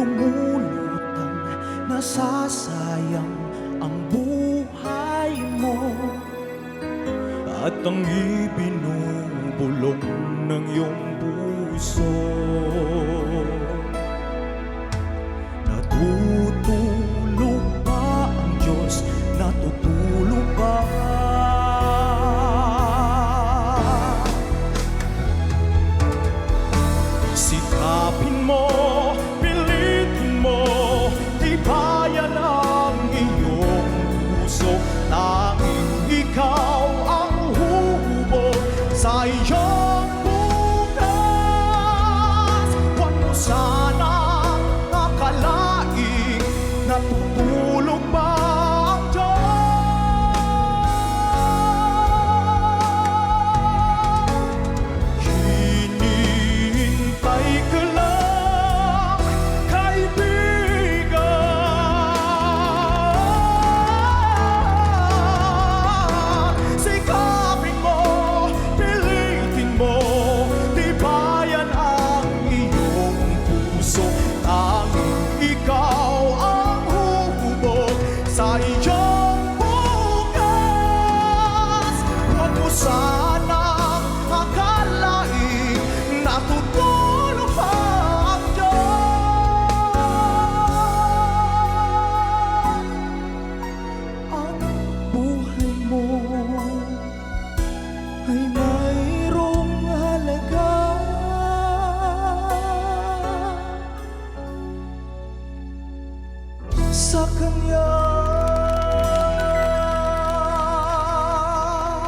namumulutang nasasayang ang buhay mo at ang ibinubulong ng iyong puso. Natutulog ba ang Diyos? Natutulog ba? Sikapin mo, pilitin mo, tibayan ang iyong puso. Tanging ikaw ang huhubog sa iyong bukas. Huwag mo sanang akalaing natutulog ba ang Diyos. Hinihintay ka lang, kaibigan. Sikapin mo, pilitin mo, tibayan ang iyong puso. Tanging ikaw ang hubog sa iyong bukas. Huwag mo sanang akalaing natutulog pa ang Diyos. Ang buhay mo ay mayroong halaga sa Kanya.